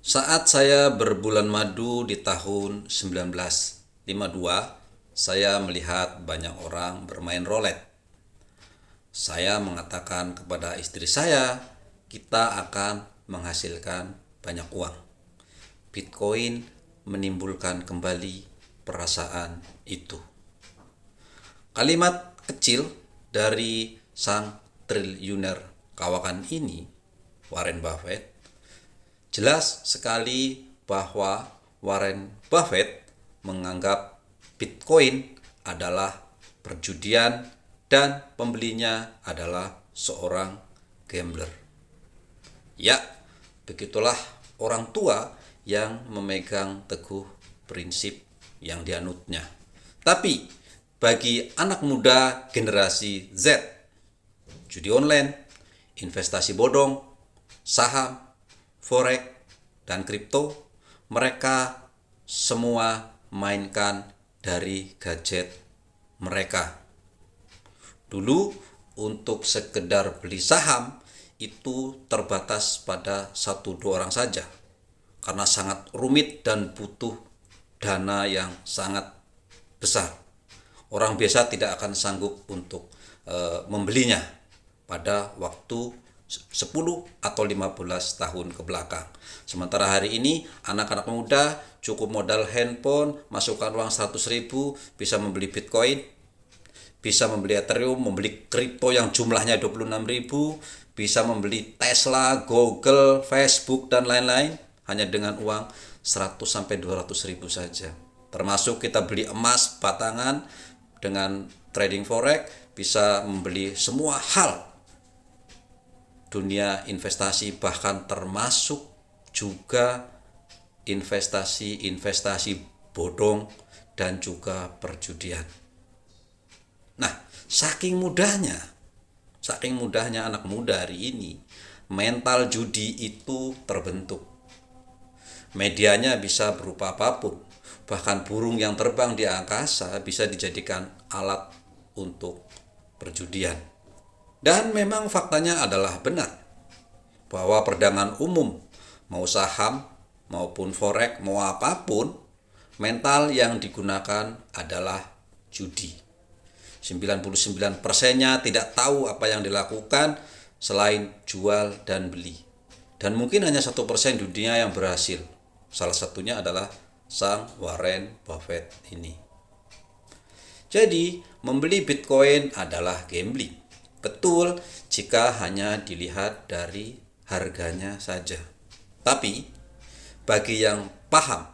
Saat saya berbulan madu di tahun 1952, saya melihat banyak orang bermain roulette. Saya mengatakan kepada istri saya, kita akan menghasilkan banyak uang. Bitcoin menimbulkan kembali perasaan itu. Kalimat kecil dari sang triliuner kawakan ini, Warren Buffett, jelas sekali bahwa Warren Buffett menganggap Bitcoin adalah perjudian dan pembelinya adalah seorang gambler. Ya, begitulah orang tua yang memegang teguh prinsip yang dianutnya. Tapi bagi anak muda generasi Z, judi online, investasi bodong, saham, forex, dan kripto, mereka semua mainkan dari gadget mereka. Dulu untuk sekedar beli saham itu terbatas pada 1-2 orang saja karena sangat rumit dan butuh dana yang sangat besar. Orang biasa tidak akan sanggup untuk membelinya pada waktu 10 atau 15 tahun ke belakang. Sementara hari ini anak-anak muda cukup modal handphone, masukkan uang 100.000 bisa membeli Bitcoin, bisa membeli Ethereum, membeli kripto yang jumlahnya 26.000, bisa membeli Tesla, Google, Facebook, dan lain-lain hanya dengan uang 100-200.000 saja. Termasuk kita beli emas batangan dengan trading forex, bisa membeli semua hal dunia investasi, bahkan termasuk juga investasi bodong dan juga perjudian. Nah, saking mudahnya anak muda hari ini, mental judi itu terbentuk. Medianya bisa berupa apapun, bahkan burung yang terbang di angkasa bisa dijadikan alat untuk perjudian. Dan memang faktanya adalah benar bahwa perdagangan umum, mau saham maupun forex, mau apapun, mental yang digunakan adalah judi. 99%-nya tidak tahu apa yang dilakukan selain jual dan beli. Dan mungkin hanya 1% dunia yang berhasil. Salah satunya adalah sang Warren Buffett ini. Jadi, membeli Bitcoin adalah gambling. Betul jika hanya dilihat dari harganya saja. Tapi bagi yang paham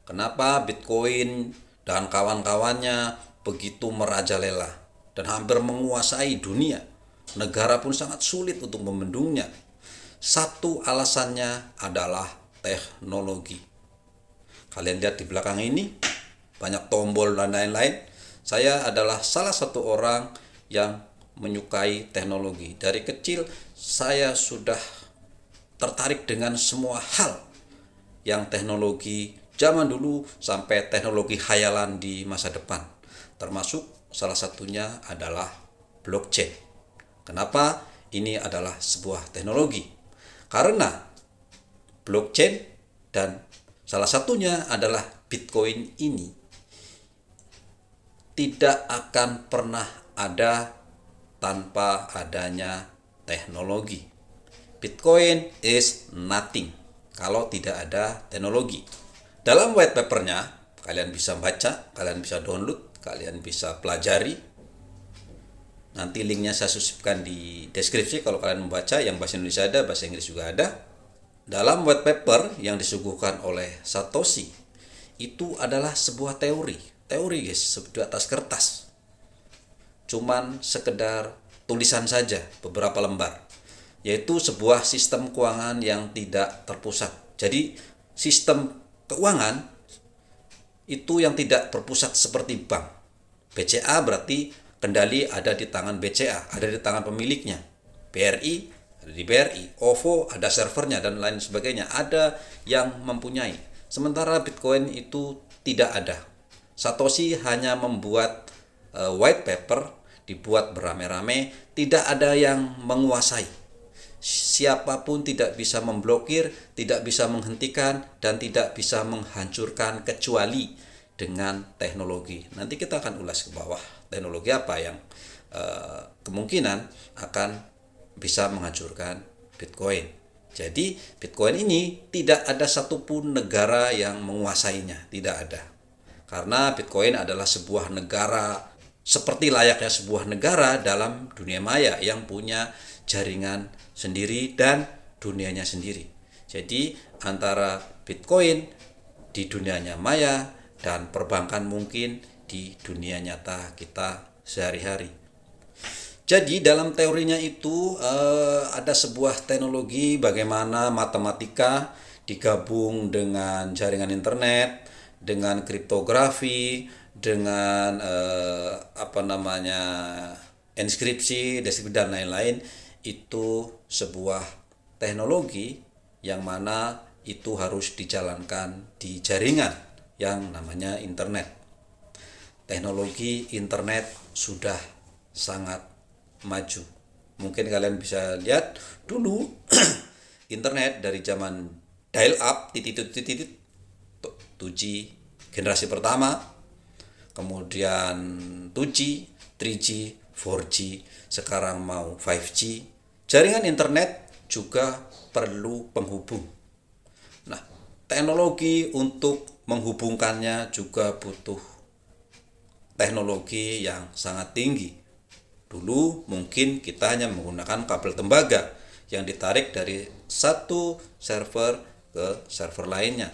kenapa Bitcoin dan kawan-kawannya begitu merajalela dan hampir menguasai dunia, negara pun sangat sulit untuk membendungnya. Satu alasannya adalah teknologi. Kalian lihat di belakang ini, banyak tombol dan lain-lain. Saya adalah salah satu orang yang menyukai teknologi. Dari kecil saya sudah tertarik dengan semua hal yang teknologi zaman dulu sampai teknologi khayalan di masa depan. Termasuk salah satunya adalah blockchain. Kenapa ini adalah sebuah teknologi? Karena blockchain dan salah satunya adalah Bitcoin ini tidak akan pernah ada tanpa adanya teknologi. Bitcoin is nothing kalau tidak ada teknologi. Dalam white papernya, kalian bisa baca, kalian bisa download, kalian bisa pelajari. Nanti linknya saya sisipkan di deskripsi kalau kalian membaca. Yang bahasa Indonesia ada, bahasa Inggris juga ada. Dalam white paper yang disuguhkan oleh Satoshi, itu adalah sebuah teori guys, di atas kertas. Cuman sekedar tulisan saja, beberapa lembar. Yaitu sebuah sistem keuangan yang tidak terpusat. Jadi sistem keuangan itu yang tidak berpusat seperti bank. BCA berarti kendali ada di tangan BCA, ada di tangan pemiliknya. BRI ada di BRI, OVO ada servernya dan lain sebagainya, ada yang mempunyai. Sementara Bitcoin itu tidak ada. Satoshi hanya membuat white paper, dibuat beramai-ramai, tidak ada yang menguasai. siapapun tidak bisa memblokir, tidak bisa menghentikan, dan tidak bisa menghancurkan kecuali dengan teknologi. Nanti kita akan ulas ke bawah teknologi apa yang kemungkinan akan bisa menghancurkan Bitcoin. Jadi Bitcoin ini tidak ada satupun negara yang menguasainya, tidak ada. Karena Bitcoin adalah sebuah negara seperti layaknya sebuah negara dalam dunia maya yang punya jaringan sendiri dan dunianya sendiri. Jadi antara Bitcoin di dunianya maya dan perbankan mungkin di dunia nyata kita sehari-hari. Jadi dalam teorinya itu ada sebuah teknologi bagaimana matematika digabung dengan jaringan internet, dengan kriptografi, dengan inskripsi, deskripsi dan lain-lain. Itu sebuah teknologi yang mana itu harus dijalankan di jaringan yang namanya internet. Teknologi internet sudah sangat maju. Mungkin kalian bisa lihat dulu internet dari zaman dial up titik 2G generasi pertama, kemudian 2G, 3G, 4G, sekarang mau 5G. Jaringan internet juga perlu penghubung. Nah, teknologi untuk menghubungkannya juga butuh teknologi yang sangat tinggi. Dulu mungkin kita hanya menggunakan kabel tembaga yang ditarik dari satu server ke server lainnya,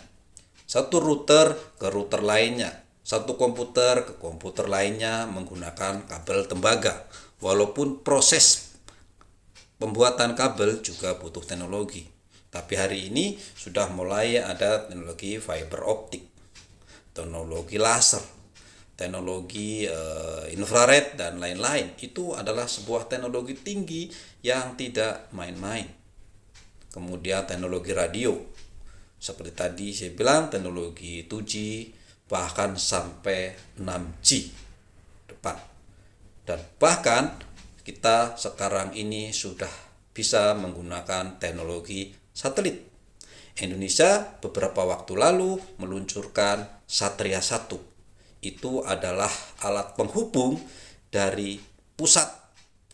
satu router ke router lainnya, satu komputer ke komputer lainnya menggunakan kabel tembaga. Walaupun proses pembuatan kabel juga butuh teknologi, tapi hari ini sudah mulai ada teknologi fiber optik, teknologi laser, teknologi infrared dan lain-lain. Itu adalah sebuah teknologi tinggi yang tidak main-main. Kemudian teknologi radio, seperti tadi saya bilang, teknologi 2G bahkan sampai 6G depan. Dan bahkan kita sekarang ini sudah bisa menggunakan teknologi satelit. Indonesia beberapa waktu lalu meluncurkan Satria 1. Itu adalah alat penghubung dari pusat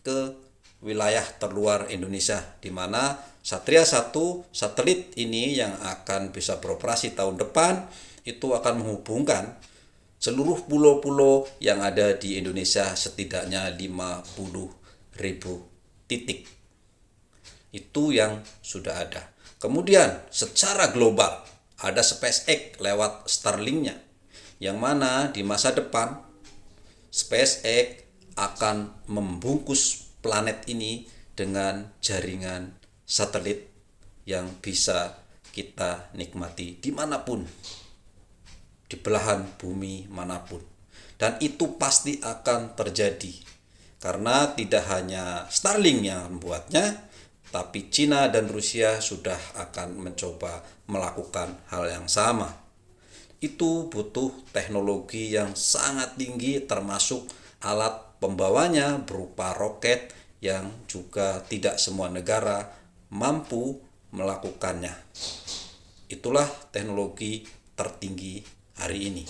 ke wilayah terluar Indonesia, di mana Satria 1 satelit ini yang akan bisa beroperasi tahun depan itu akan menghubungkan seluruh pulau-pulau yang ada di Indonesia, setidaknya 50.000 titik. Itu yang sudah ada. Kemudian secara global ada SpaceX lewat Starlink-nya, yang mana di masa depan SpaceX akan membungkus planet ini dengan jaringan satelit yang bisa kita nikmati dimanapun, di belahan bumi manapun. Dan itu pasti akan terjadi, karena tidak hanya Starlink yang membuatnya, tapi Cina dan Rusia sudah akan mencoba melakukan hal yang sama. Itu butuh teknologi yang sangat tinggi, termasuk alat pembawanya berupa roket yang juga tidak semua negara mampu melakukannya. Itulah teknologi tertinggi hari ini.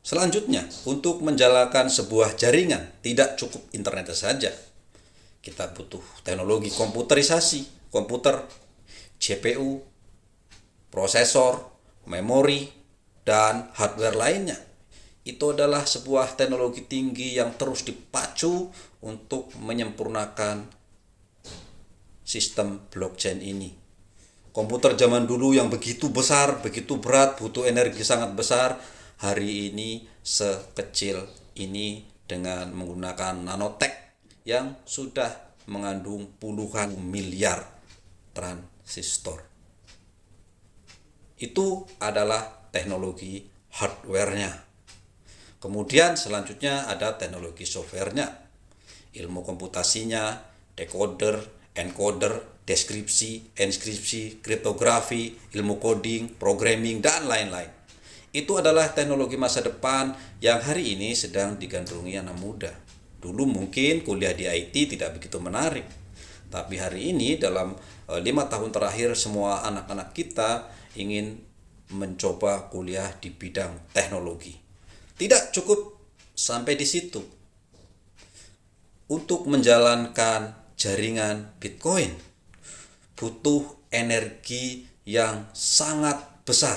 Selanjutnya, untuk menjalankan sebuah jaringan tidak cukup internet saja. Kita butuh teknologi komputerisasi, komputer, GPU, prosesor, memori, dan hardware lainnya. Itu adalah sebuah teknologi tinggi yang terus dipacu untuk menyempurnakan sistem blockchain ini. Komputer zaman dulu yang begitu besar, begitu berat, butuh energi sangat besar, hari ini sekecil ini dengan menggunakan nanotech yang sudah mengandung puluhan miliar transistor. Itu adalah teknologi hardware-nya. Kemudian selanjutnya ada teknologi software-nya, ilmu komputasinya, decoder, encoder, deskripsi, inskripsi, kriptografi, ilmu coding, programming, dan lain-lain. Itu adalah teknologi masa depan yang hari ini sedang digandrungi anak muda. Dulu mungkin kuliah di IT tidak begitu menarik, Tapi hari ini dalam 5 tahun terakhir semua anak-anak kita ingin mencoba kuliah di bidang teknologi. Tidak cukup sampai di situ. Untuk menjalankan jaringan Bitcoin butuh energi yang sangat besar.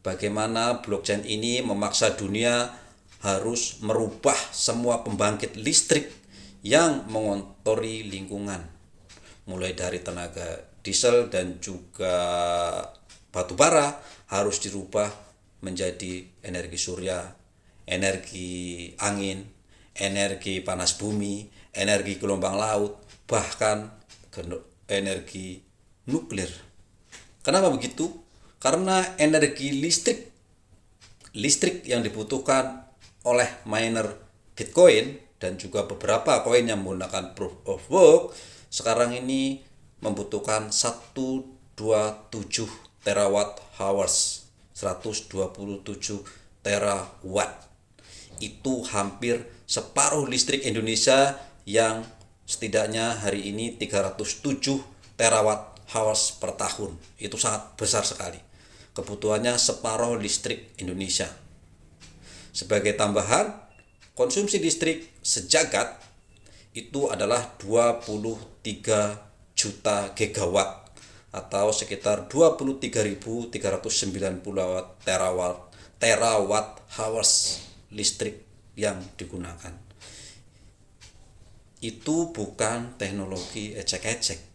Bagaimana blockchain ini memaksa dunia harus merubah semua pembangkit listrik yang mengotori lingkungan, mulai dari tenaga diesel dan juga batu bara harus dirubah menjadi energi surya, energi angin, energi panas bumi, energi gelombang laut, bahkan energi nuklir. Kenapa begitu? Karena energi listrik yang dibutuhkan oleh miner Bitcoin dan juga beberapa koin yang menggunakan proof of work sekarang ini membutuhkan 127 terawatt hours, 127 terawatt. Itu hampir separuh listrik Indonesia yang setidaknya hari ini 307 terawatt hours per tahun. Itu sangat besar sekali. Kebutuhannya separuh listrik Indonesia. Sebagai tambahan, konsumsi listrik sejagat itu adalah 23 juta gigawatt atau sekitar 23.390 terawatt hours listrik yang digunakan. Itu bukan teknologi ecek-ecek.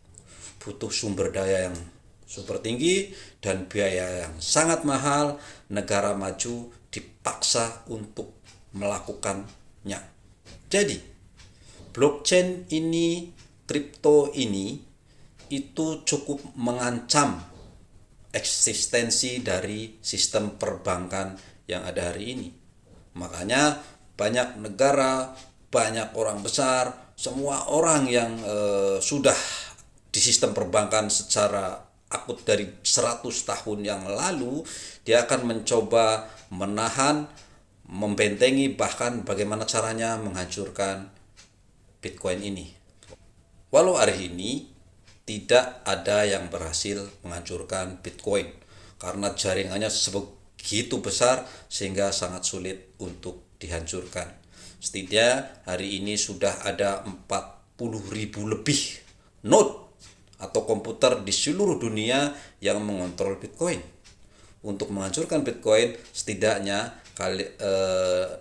Butuh sumber daya yang super tinggi dan biaya yang sangat mahal. Negara maju dipaksa untuk melakukannya. Jadi, blockchain ini, kripto ini itu cukup mengancam eksistensi dari sistem perbankan yang ada hari ini. Makanya banyak negara, banyak orang besar, semua orang yang sudah di sistem perbankan secara akut dari 100 tahun yang lalu, dia akan mencoba menahan, membentengi, bahkan bagaimana caranya menghancurkan Bitcoin ini. Walau hari ini tidak ada yang berhasil menghancurkan Bitcoin karena jaringannya sebegitu besar sehingga sangat sulit untuk dihancurkan. Setidaknya hari ini sudah ada 40.000 lebih node atau komputer di seluruh dunia yang mengontrol Bitcoin. Untuk menghancurkan Bitcoin, setidaknya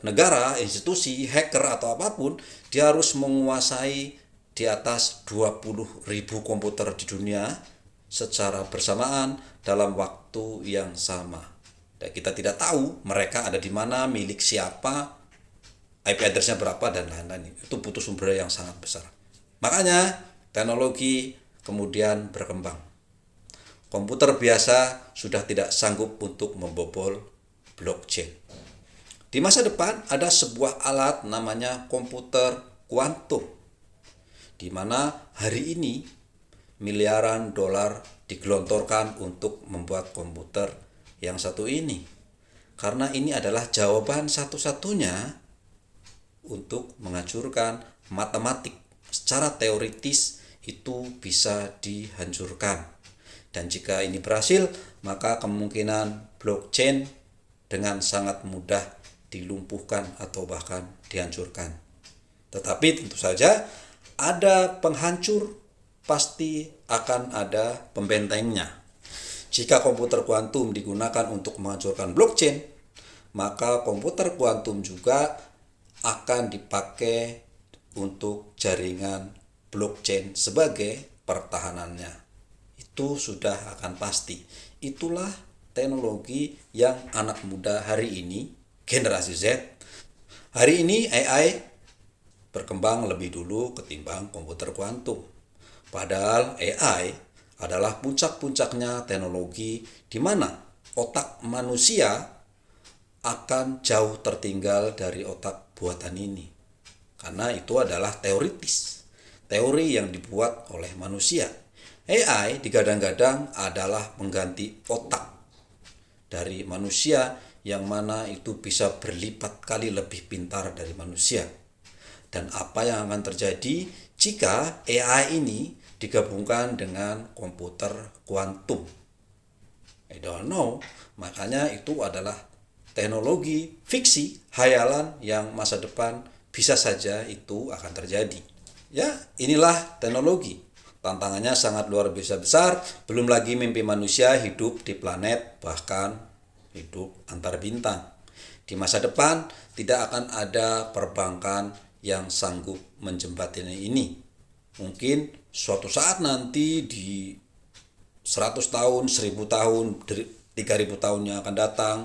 negara, institusi, hacker atau apapun, dia harus menguasai di atas 20.000 komputer di dunia secara bersamaan dalam waktu yang sama. Dan kita tidak tahu mereka ada di mana, milik siapa, IP address-nya berapa, dan lain-lain. Itu butuh sumber daya yang sangat besar. Makanya teknologi kemudian berkembang. Komputer biasa sudah tidak sanggup untuk membobol blockchain. Di masa depan ada sebuah alat namanya komputer kuantum, di mana hari ini miliaran dolar digelontorkan untuk membuat komputer yang satu ini. Karena ini adalah jawaban satu-satunya untuk menghancurkan matematik. Secara teoritis itu bisa dihancurkan. Dan jika ini berhasil, maka kemungkinan blockchain dengan sangat mudah dilumpuhkan atau bahkan dihancurkan. Tetapi tentu saja ada penghancur, pasti akan ada pembentengnya. Jika komputer kuantum digunakan untuk menghancurkan blockchain, maka komputer kuantum juga akan dipakai untuk jaringan blockchain sebagai pertahanannya. Itu sudah akan pasti. Itulah teknologi yang anak muda hari ini, generasi Z, hari ini AI berkembang lebih dulu ketimbang komputer kuantum. Padahal AI adalah puncak-puncaknya teknologi di mana otak manusia akan jauh tertinggal dari otak buatan ini. Karena itu adalah teoritis, teori yang dibuat oleh manusia. AI digadang-gadang adalah mengganti otak dari manusia yang mana itu bisa berlipat kali lebih pintar dari manusia. Dan apa yang akan terjadi jika AI ini digabungkan dengan komputer kuantum? I don't know. Makanya itu adalah teknologi fiksi, hayalan yang masa depan bisa saja itu akan terjadi. Ya, inilah teknologi. Tantangannya sangat luar biasa besar, belum lagi mimpi manusia hidup di planet, bahkan hidup antar bintang. Di masa depan tidak akan ada perbankan yang sanggup menjembatani ini. Mungkin suatu saat nanti di 100 tahun, 1000 tahun, 3000 tahun yang akan datang,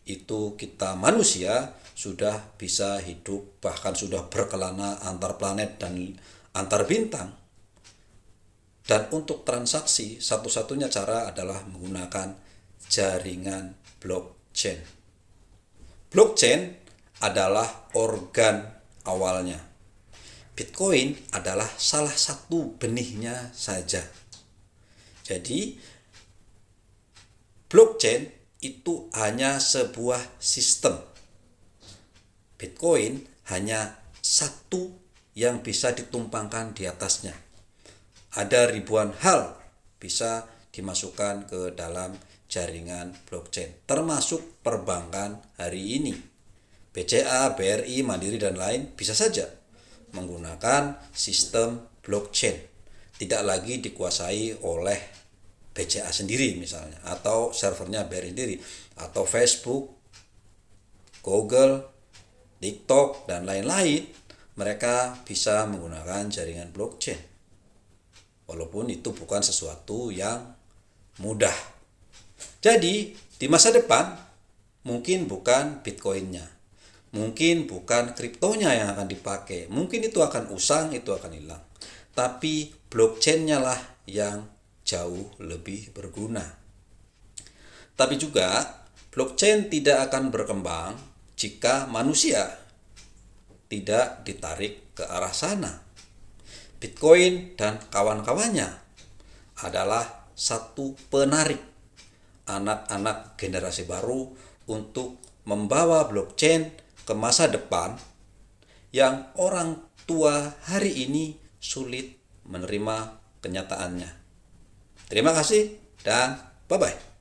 itu kita manusia sudah bisa hidup, bahkan sudah berkelana antar planet dan antar bintang. Dan untuk transaksi, satu-satunya cara adalah menggunakan jaringan blockchain. Blockchain adalah organ awalnya. Bitcoin adalah salah satu benihnya saja. Jadi, blockchain itu hanya sebuah sistem. Bitcoin hanya satu yang bisa ditumpangkan di atasnya. Ada ribuan hal bisa dimasukkan ke dalam jaringan blockchain, termasuk perbankan hari ini. BCA, BRI, Mandiri, dan lain bisa saja menggunakan sistem blockchain. Tidak lagi dikuasai oleh BCA sendiri misalnya, atau servernya BRI sendiri, atau Facebook, Google, TikTok, dan lain-lain. Mereka bisa menggunakan jaringan blockchain. Walaupun itu bukan sesuatu yang mudah. Jadi di masa depan mungkin bukan Bitcoinnya, mungkin bukan kriptonya yang akan dipakai, mungkin itu akan usang, itu akan hilang. Tapi blockchainnya lah yang jauh lebih berguna. Tapi juga blockchain tidak akan berkembang jika manusia tidak ditarik ke arah sana. Bitcoin dan kawan-kawannya adalah satu penarik anak-anak generasi baru untuk membawa blockchain ke masa depan yang orang tua hari ini sulit menerima kenyataannya. Terima kasih dan bye-bye.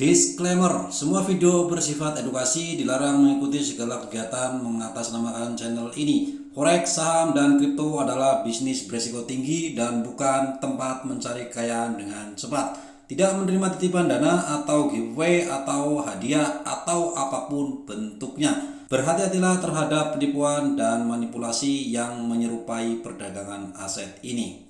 Disclaimer, semua video bersifat edukasi, dilarang mengikuti segala kegiatan mengatasnamakan channel ini. Forex, saham, dan kripto adalah bisnis beresiko tinggi dan bukan tempat mencari kekayaan dengan cepat. Tidak menerima titipan dana atau giveaway atau hadiah atau apapun bentuknya. Berhati-hatilah terhadap penipuan dan manipulasi yang menyerupai perdagangan aset ini.